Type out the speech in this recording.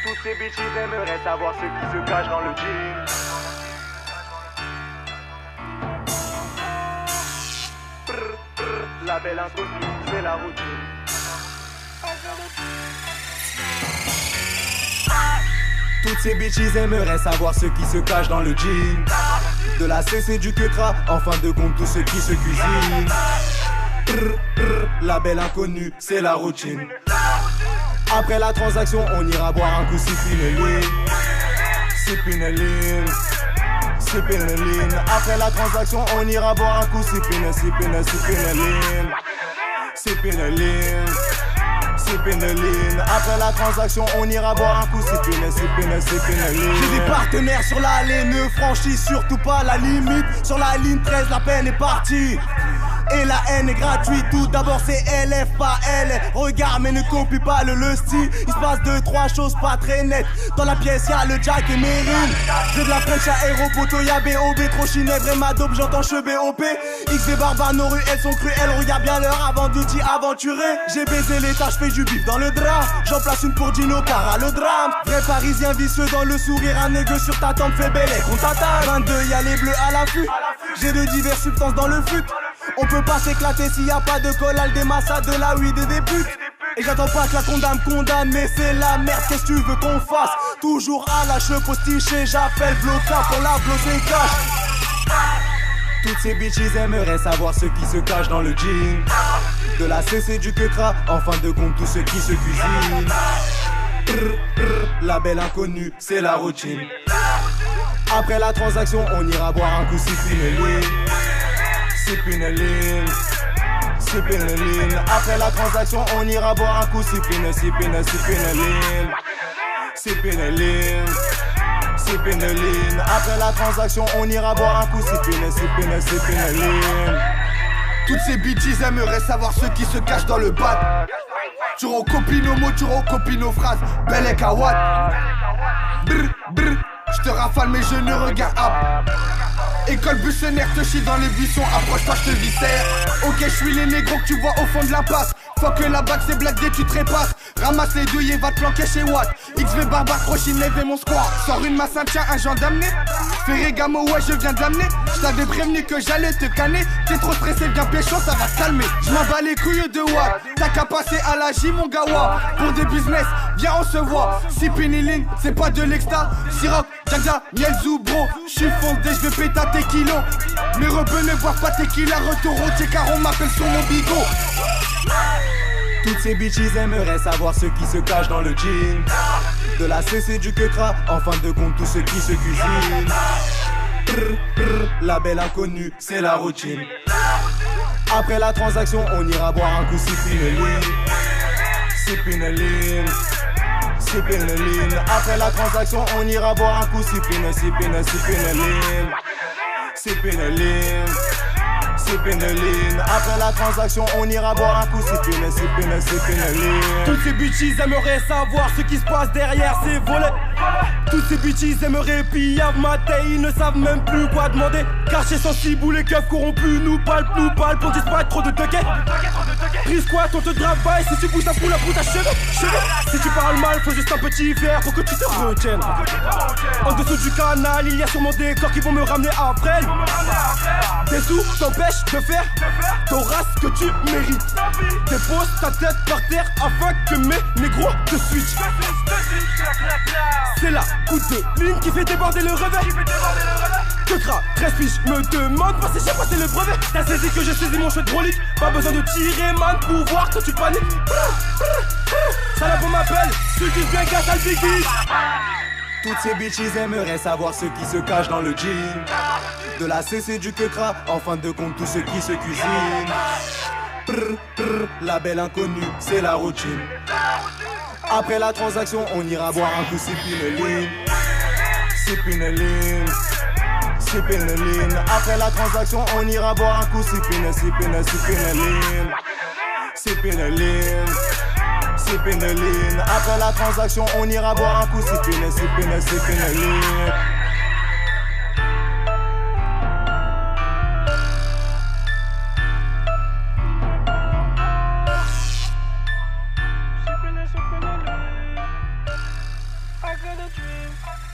Tous ces bitches aimeraient savoir ce qui se cache dans le jean. La belle inconnue, c'est la routine. Toutes ces bitches aimeraient savoir ce qui se cache dans le jean. De la CC du quecra, en fin de compte tout ce qui se cuisine. La belle inconnue, c'est la routine. Après la transaction, on ira boire un coup sipineline. Sipineline, sipineline. Après la transaction, on ira boire un coup sipineline. Sipineline, sipineline. Après la transaction, on ira boire un coup sipineline. J'ai des partenaires sur l'allée, ne franchis surtout pas la limite. Sur la ligne 13, la peine est partie. Et la haine est gratuite, tout d'abord c'est LF pas L. Regarde mais ne copie pas le style. Il se passe 2-3 choses pas très nettes. Dans la pièce y'a le Jack et Meryl. J'ai de la French à Aéropoto, y'a BOB. Trop chinèvre et ma dope, j'entends che BOP. XV Barba, nos rues elles sont cruelles. Regarde bien l'heure avant d'outil aventuré. J'ai baisé l'état, j'fais du bif dans le drap. J'en place une pour Dino Cara, le drame. Vrai parisien vicieux dans le sourire. Un négueux sur ta tempe fait belle on t'attaque. 22 y'a les bleus à l'affût. J'ai de diverses substances dans le fut. On peut pas s'éclater s'il y a pas de collal, des massas, de la weed et des putes. Et j'attends pas que la condamne, mais c'est la merde, qu'est-ce que tu veux qu'on fasse? Toujours à la cheveux postiché, j'appelle Bloca pour la blosser cash. Toutes ces bitches aimeraient savoir ce qui se cache dans le jean. De la CC du quecra, en fin de compte tout ce qui se cuisine. La belle inconnue, c'est la routine. Après la transaction, on ira boire un coup sipineline. Sipineline, sipineline. Après la transaction, on ira boire un coup sipineline. Sipineline, sipineline. Après la transaction, on ira boire un coup sipineline. Toutes ces bitches aimeraient savoir ce qui se cache dans le bat. Tu recopies nos mots, tu recopies nos phrases. Belle et Kawat. Brr, brr. Je te rafale mais je ne regarde pas. École buissonnaire, te chie dans les buissons. Approche-toi, je te viscère. Ok, je suis les négros que tu vois au fond de l'impasse. Faut que la bague c'est black day, tu te répasses. Ramasse les douilles et va te planquer chez Watt. XV Barbare, Crochine, lève mon squat. Sors une masse, tiens, un genre d'amener. Ferrégamo, ouais, je viens de l'amener. Je t'avais prévenu que j'allais te canner. T'es trop stressé, bien pécho, ça va te calmer. Je m'en bats les couilles de Watt. T'as qu'à passer à la J, mon gawa. Pour des business, viens, on se voit. Si péniline, c'est pas de l'exta. Siroc, Jaja, miel, bro. J'suis fondé, j'vais péter tes kilos. Mes rebeux ne boivent pas tes kilos. Retour au tiers car on m'appelle sur mon bigot. Toutes ces bitches aimeraient savoir ce qui se cache dans le jean. De la CC du quecra, en fin de compte tout ce qui se cuisine. La belle inconnue, c'est la routine. Après la transaction, on ira boire un coup sipineline. Sipineline, sipineline. Après la transaction, on ira boire un coup sipineline. Sipineline, sipineline. Après la transaction, on ira boire un coup sipineline. Toutes ces bitches aimeraient savoir ce qui se passe derrière ces volets. Toutes ces bitches aimeraient piller ma taille, ils ne savent même plus quoi demander. Quartier sensible où les keufs corrompus nous palpent, on disparaît trop de toquets. Prise quoi, on te travaille, si tu bouges ta poule à bout ta cheveux. Si tu parles mal, faut juste un petit verre pour que tu te retiennes. En dessous du canal, il y a sûrement des corps qui vont me ramener après. Tes sous t'empêchent de faire ton race que tu mérites. Dépose ta tête par terre afin que mes négros te switchent. C'est la coup de ligne qui fait déborder le revers. Que cra, 13 fiches, me demande pas si j'ai passé le brevet. T'as saisi que j'ai saisi mon chouette brolique. Pas besoin de tirer man pour voir que tu paniques. Ça la bombe m'appelle, celui qui vient casse à le biggie. Toutes ces bitches aimeraient savoir ce qui se cache dans le jean. De la CC du quecra, en fin de compte tout ce qui se cuisine. La belle inconnue, c'est la routine. Après la transaction, on ira boire un coup sipineline. Sipineline, sipineline. Après la transaction, on ira boire un coup sipineline. Sipineline, sipineline. Après la transaction, on ira boire un coup sipineline. gonna dream.